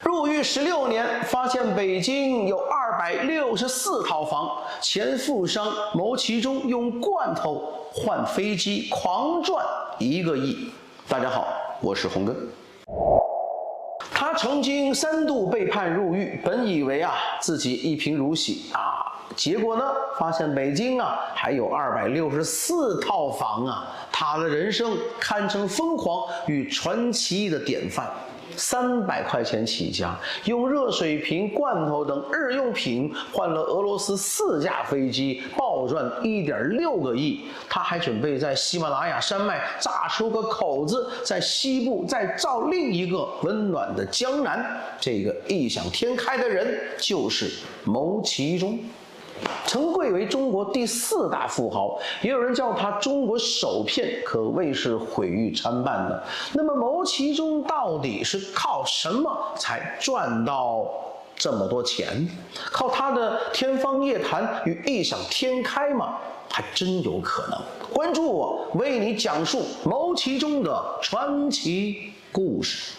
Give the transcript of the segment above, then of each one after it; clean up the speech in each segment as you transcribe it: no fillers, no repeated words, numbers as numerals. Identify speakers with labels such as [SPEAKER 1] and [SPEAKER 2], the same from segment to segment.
[SPEAKER 1] 入狱16年，发现北京有264套房，前富商牟其中用罐头换飞机，狂赚1个亿。大家好，我是洪根。他曾经3度被判入狱，本以为自己一贫如洗结果呢，发现北京还有264套房他的人生堪称疯狂与传奇的典范。300块钱起家，用热水瓶、罐头等日用品换了俄罗斯4架飞机，暴赚1.6个亿。他还准备在喜马拉雅山脉炸出个口子，在西部再造另一个温暖的江南。这个异想天开的人就是牟其中。曾贵为中国第4大富豪，也有人叫他中国首骗，可谓是毁誉参半的。那么牟其中到底是靠什么才赚到这么多钱？靠他的天方夜谭与异想天开吗？还真有可能。关注我，为你讲述牟其中的传奇故事。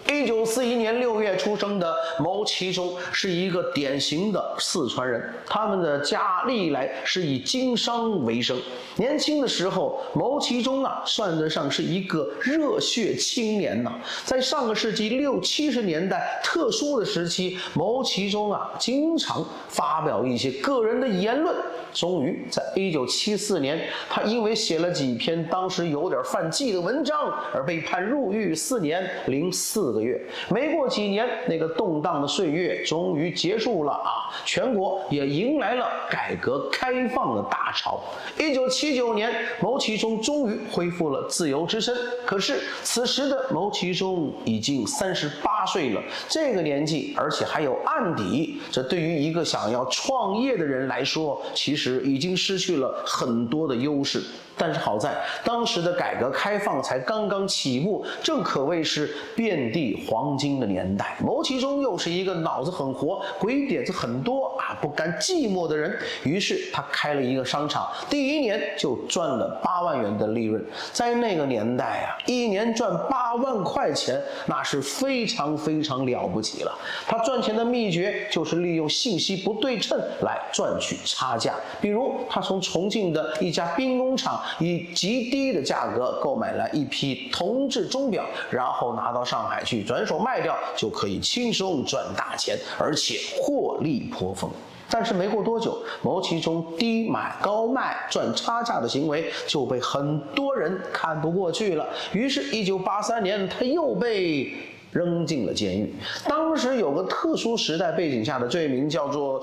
[SPEAKER 1] 1941年6月出生的牟其中是一个典型的四川人，他们的家历来是以经商为生。年轻的时候，牟其中算得上是一个热血青年在上个世纪60、70年代特殊的时期，牟其中经常发表一些个人的言论。终于在1974年，他因为写了几篇当时有点犯忌的文章而被判入狱4年零4个月。没过几年，那个动荡的岁月终于结束了全国也迎来了改革开放的大潮。1979年，牟其中终于恢复了自由之身。可是此时的牟其中已经38岁了，这个年纪而且还有案底，这对于一个想要创业的人来说，其实已经失去了很多的优势。但是好在当时的改革开放才刚刚起步，正可谓是遍地黄金的年代。牟其中又是一个脑子很活、鬼点子很多不甘寂寞的人，于是他开了一个商场，第1年就赚了8万元的利润。在那个年代1年赚8万块钱，那是非常非常了不起了。他赚钱的秘诀就是利用信息不对称来赚取差价。比如他从重庆的一家兵工厂以极低的价格购买了一批铜制钟表，然后拿到上海去转手卖掉，就可以轻松赚大钱，而且获利颇丰。但是没过多久，牟其中低买高卖赚差价的行为就被很多人看不过去了。于是1983年，他又被扔进了监狱。当时有个特殊时代背景下的罪名，叫做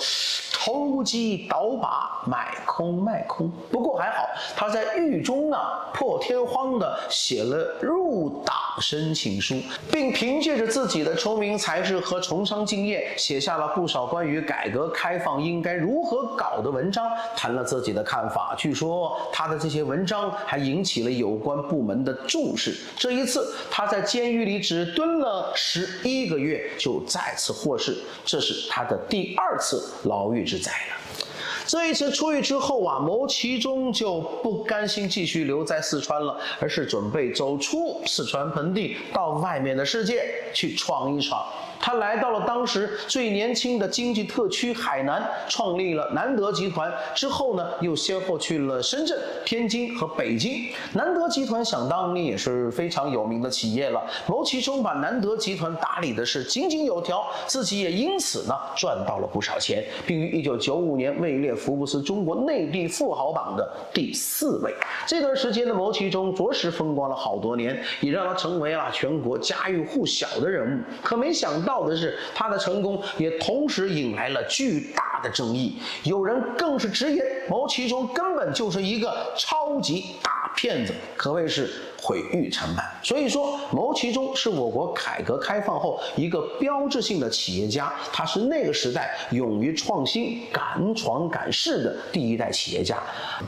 [SPEAKER 1] 投机倒把、买空卖空。不过还好，他在狱中破天荒地写了入党申请书，并凭借着自己的聪明才智和从商经验，写下了不少关于改革开放应该如何搞的文章，谈了自己的看法。据说他的这些文章还引起了有关部门的重视。这一次，他在监狱里只蹲了11个月，就再次获释，这是他的第2次牢狱之灾了。这一次出狱之后牟其中就不甘心继续留在四川了，而是准备走出四川盆地，到外面的世界去闯一闯。他来到了当时最年轻的经济特区海南，创立了南德集团。之后呢，又先后去了深圳、天津和北京。南德集团想当年也是非常有名的企业了。牟其中把南德集团打理的是井井有条，自己也因此呢赚到了不少钱，并于1995年位列福布斯中国内地富豪榜的第4位。这段时间的牟其中着实风光了好多年，也让他成为全国家喻户晓的人物。可没想到的是，他的成功也同时引来了巨大的争议。有人更是直言，牟其中根本就是一个超级大骗子，可谓是毁誉参半。所以说，牟其中是我国改革开放后一个标志性的企业家，他是那个时代勇于创新、敢闯敢试的第1代企业家。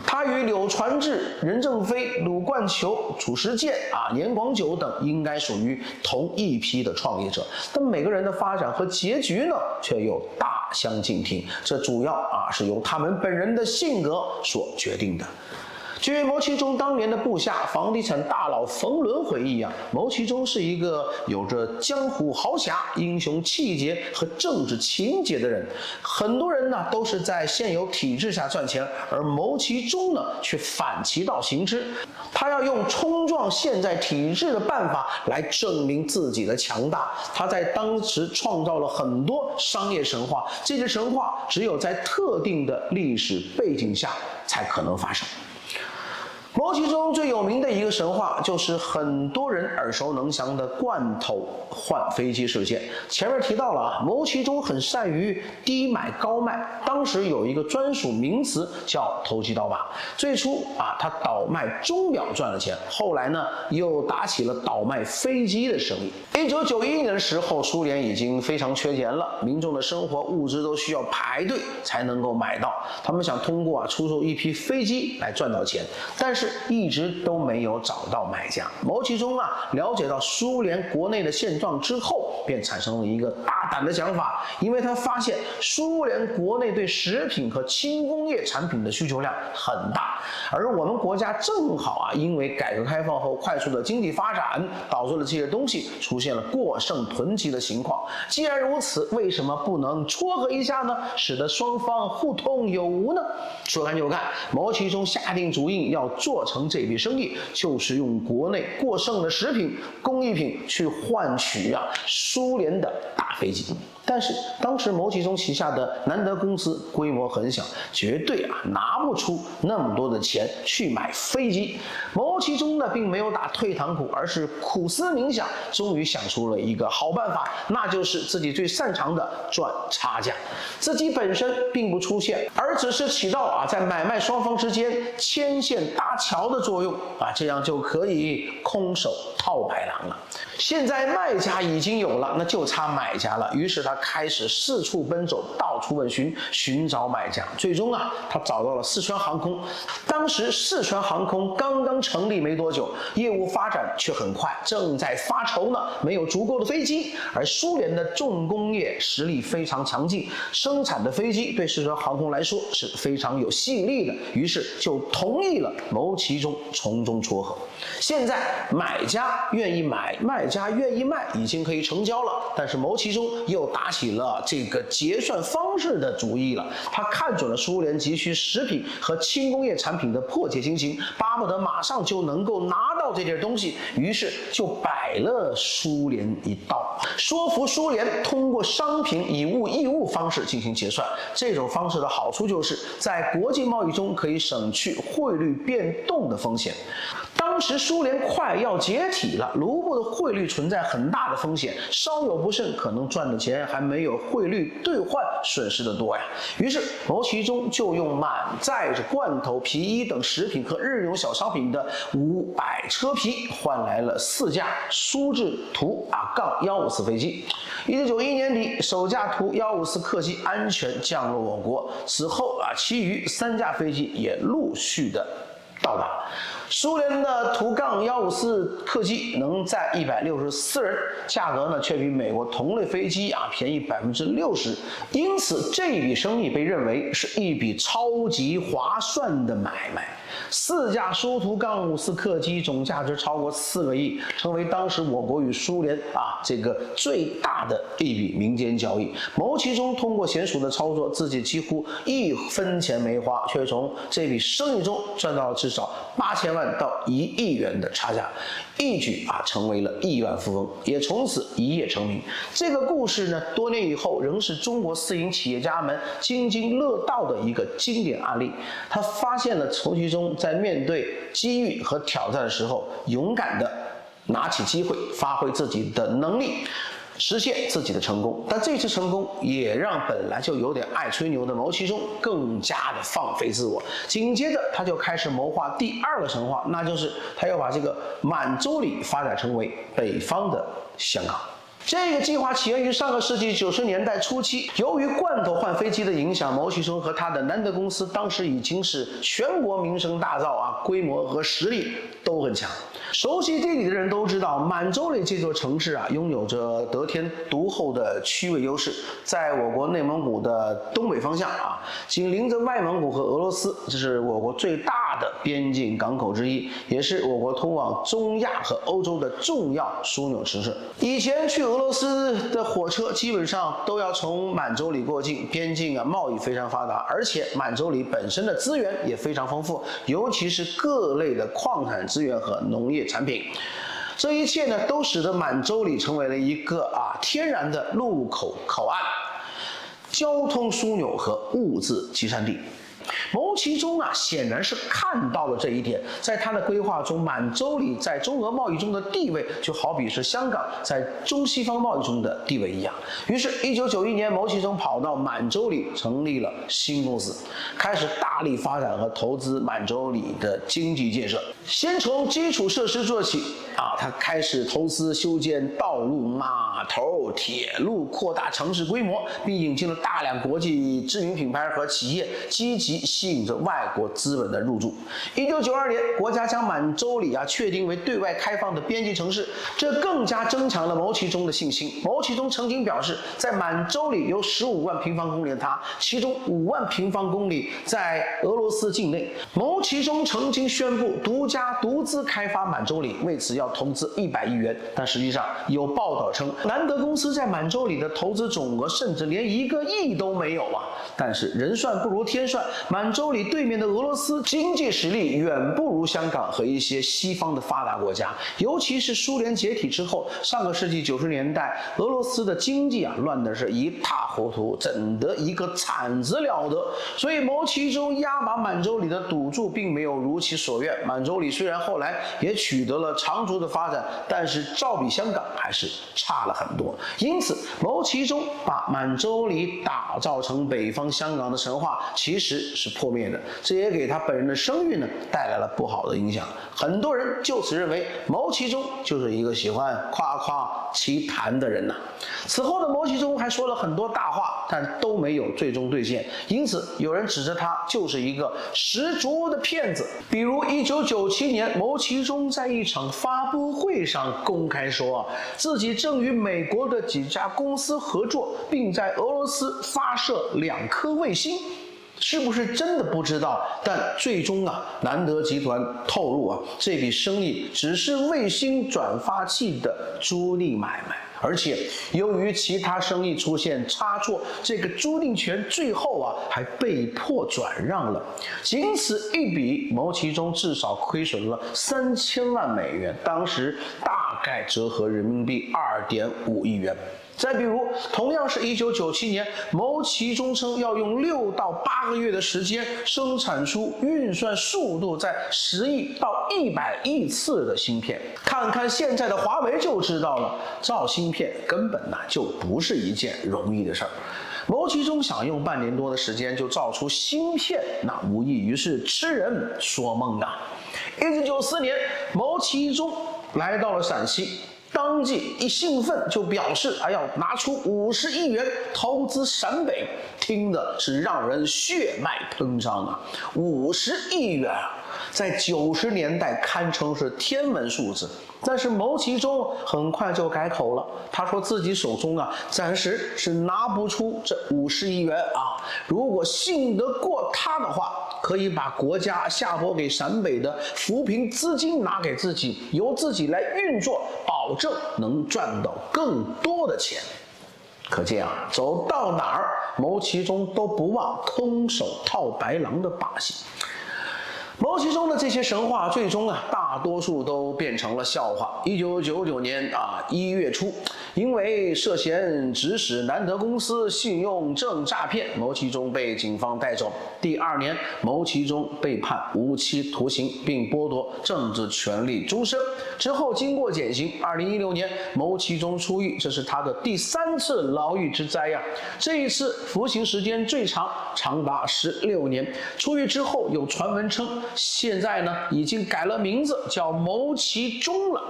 [SPEAKER 1] 他与柳传志、任正非、鲁冠球、褚时健、年广久等应该属于同一批的创业者，但每个人的发展和结局呢，却又大相径庭。这主要是由他们本人的性格所决定的。据牟其中当年的部下、房地产大佬冯仑回忆啊，牟其中是一个有着江湖豪侠、英雄气节和政治情节的人。很多人呢都是在现有体制下赚钱，而牟其中呢却反其道行之，他要用冲撞现在体制的办法来证明自己的强大。他在当时创造了很多商业神话，这些神话只有在特定的历史背景下才可能发生。牟其中最有名的一个神话，就是很多人耳熟能详的罐头换飞机事件。前面提到了啊，牟其中很善于低买高卖，当时有一个专属名词叫投机倒把。最初啊，他倒卖钟表赚了钱，后来呢，又打起了倒卖飞机的生意。1991年的时候，苏联已经非常缺钱了，民众的生活物资都需要排队才能够买到。他们想通过出售一批飞机来赚到钱，但是一直都没有找到买家。牟其中了解到苏联国内的现状之后，便产生了一个大胆的想法，因为他发现苏联国内对食品和轻工业产品的需求量很大，而我们国家正好因为改革开放后快速的经济发展，导致了这些东西出现了过剩囤积的情况。既然如此，为什么不能撮合一下呢？使得双方互通有无呢？说干就干，牟其中下定主意要做成这笔生意，就是用国内过剩的食品、工艺品去换取苏联的大飞机。但是当时牟其中旗下的南德公司规模很小，绝对拿不出那么多的钱去买飞机。牟其中呢并没有打退堂鼓，而是苦思冥想，终于想出了一个好办法，那就是自己最擅长的赚差价。自己本身并不出现，而只是起到在买卖双方之间牵线搭桥的作用这样就可以空手套白狼了。现在卖家已经有了，那就差买家了。于是他开始四处奔走，到处问询，寻找买家。最终他找到了四川航空。当时四川航空刚刚成立没多久，业务发展却很快，正在发愁呢，没有足够的飞机。而苏联的重工业实力非常强劲，生产的飞机对四川航空来说是非常有吸引力的，于是就同意了牟其中从中撮合。现在买家愿意买，卖家愿意卖，已经可以成交了。但是牟其中又打起了这个结算方式的主意了。他看准了苏联急需食品和轻工业产品的迫切情形，巴不得马上就能够拿到这点东西，于是就摆了苏联一道，说服苏联通过商品以物易物方式进行结算。这种方式的好处就是在国际贸易中可以省去汇率变动的风险。当时苏联快要解体了，卢布的汇率存在很大的风险，稍有不慎，可能赚的钱还没有汇率兑换损失的多呀。于是牟其中就用满载着罐头、皮衣等食品和日用小商品的500车皮，换来了4架苏制图-154飞机。1991年底，首架图154客机安全降落我国，此后其余3架飞机也陆续的到达。苏联的图-154客机能载164人，价格呢却比美国同类飞机便宜60%，因此这笔生意被认为是一笔超级划算的买卖。4架苏图-154客机总价值超过4个亿，成为当时我国与苏联这个最大的一笔民间交易。牟其中通过娴熟的操作，自己几乎1分钱没花，却从这笔生意中赚到了至少8000万到1亿元的差价，一举成为了亿万富翁，也从此一夜成名。这个故事呢，多年以后仍是中国私营企业家们津津乐道的一个经典案例。他发现了牟其中在面对机遇和挑战的时候，勇敢的拿起机会，发挥自己的能力，实现自己的成功。但这次成功也让本来就有点爱吹牛的牟其中更加的放飞自我。紧接着他就开始谋划第2个神话，那就是他要把这个满洲里发展成为北方的香港。这个计划起源于上个世纪90年代初期，由于罐头换飞机的影响，牟其中和他的南德公司当时已经是全国名声大噪规模和实力都很强。熟悉地理的人都知道，满洲里这座城市拥有着得天独厚的区位优势，在我国内蒙古的东北方向紧邻着外蒙古和俄罗斯，这是我国最大的边境港口之一，也是我国通往中亚和欧洲的重要枢纽城市。以前去俄罗斯的火车基本上都要从满洲里过境，边境贸易非常发达，而且满洲里本身的资源也非常丰富，尤其是各类的矿产资源和农业产品。这一切呢，都使得满洲里成为了一个天然的路口口岸、交通枢纽和物资集散地。牟其中显然是看到了这一点，在他的规划中，满洲里在中俄贸易中的地位就好比是香港在中西方贸易中的地位一样。于是1991年，牟其中跑到满洲里成立了新公司，开始大力发展和投资满洲里的经济建设。先从基础设施做起他开始投资修建道路、码头、铁路，扩大城市规模，并引进了大量国际知名品牌和企业，积极吸引着外国资本的入驻。1992年，国家将满洲里确定为对外开放的边境城市，这更加增强了牟其中的信心。牟其中曾经表示，在满洲里有15万平方公里的他，其中5万平方公里在俄罗斯境内。牟其中曾经宣布独资开发满洲里，为此要投资100亿元，但实际上有报道称，南德公司在满洲里的投资总额甚至连1个亿都没有但是人算不如天算，满洲里对面的俄罗斯经济实力远不如香港和一些西方的发达国家，尤其是苏联解体之后，上个世纪90年代，俄罗斯的经济乱的是一塌糊涂，整得一个惨子了得。所以牟其中押把满洲里的赌注并没有如其所愿，满洲里虽然后来也取得了长足的发展，但是照比香港还是差了很多。因此，牟其中把满洲里打造成北方香港的神话其实是破灭的，这也给他本人的声誉带来了不好的影响。很多人就此认为牟其中就是一个喜欢夸夸其谈的人此后的牟其中还说了很多大话，但都没有最终兑现，因此有人指责他就是一个十足的骗子。比如1997年，牟其中在一场发布会上公开说自己正与美国的几家公司合作，并在俄罗斯发射2颗卫星。是不是真的不知道，但最终南德集团透露这笔生意只是卫星转发器的租赁买卖，而且由于其他生意出现差错，这个租赁权最后还被迫转让了。仅此一笔，牟其中至少亏损了3000万美元，当时大概折合人民币2.5亿元。再比如，同样是1997年，牟其中称要用6到8个月的时间生产出运算速度在10亿到100亿次的芯片。看看现在的华为就知道了，造芯片根本就不是一件容易的事儿。牟其中想用半年多的时间就造出芯片，那无异于是痴人说梦1994年，牟其中来到了陕西。当即一兴奋就表示要拿出50亿元投资陕北，听的是让人血脉喷张50亿元在90年代堪称是天文数字。但是牟其中很快就改口了，他说自己手中暂时是拿不出这50亿元如果信得过他的话，可以把国家下拨给陕北的扶贫资金拿给自己，由自己来运作，保证能赚到更多的钱。可见走到哪儿，牟其中都不忘空手套白狼的把戏。牟其中的这些神话最终大多数都变成了笑话。1999年1月初，因为涉嫌指使南德公司信用证诈骗，牟其中被警方带走。第2年，牟其中被判无期徒刑，并剥夺政治权利终身。之后经过减刑，2016年牟其中出狱，这是他的第3次牢狱之灾这一次服刑时间最长，长达16年。出狱之后，有传闻称现在已经改了名字，叫牟其中了。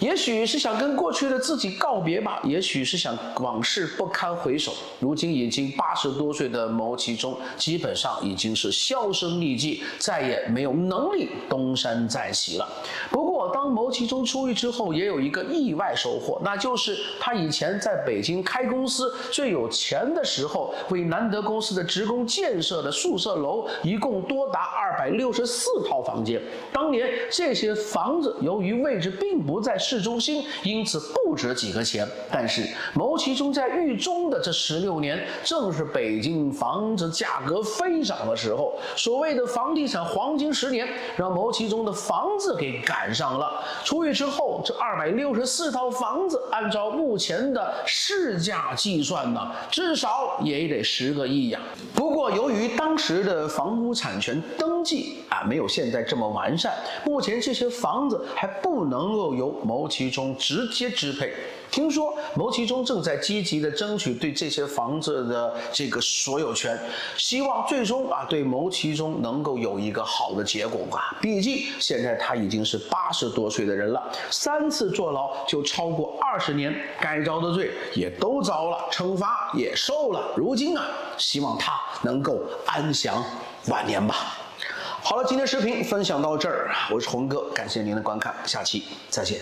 [SPEAKER 1] 也许是想跟过去的自己告别吧，也许是想往事不堪回首。如今已经80多岁的牟其中，基本上已经是销声匿迹，再也没有能力东山再起了。不过，当牟其中出狱之后，也有一个意外收获，那就是他以前在北京开公司最有钱的时候，为南德公司的职工建设的宿舍楼，一共多达264套房间。当年这些房子由于位置并不在市中心，因此不值几个钱。但是牟其中在狱中的这16年，正是北京房子价格飞涨的时候。所谓的房地产黄金10年，让牟其中的房子给赶上了。出狱之后，这264套房子，按照目前的市价计算呢，至少也得10个亿呀。不过，由于当时的房屋产权登记没有现在这么完善，目前这些房子还不能够由牟其中直接支配。听说牟其中正在积极的争取对这些房子的这个所有权，希望最终对牟其中能够有一个好的结果毕竟现在他已经是80多岁的人了，3次坐牢就超过20年，该遭的罪也都遭了，惩罚也受了，如今希望他能够安享晚年吧。好了，今天视频分享到这儿，我是洪哥，感谢您的观看，下期再见。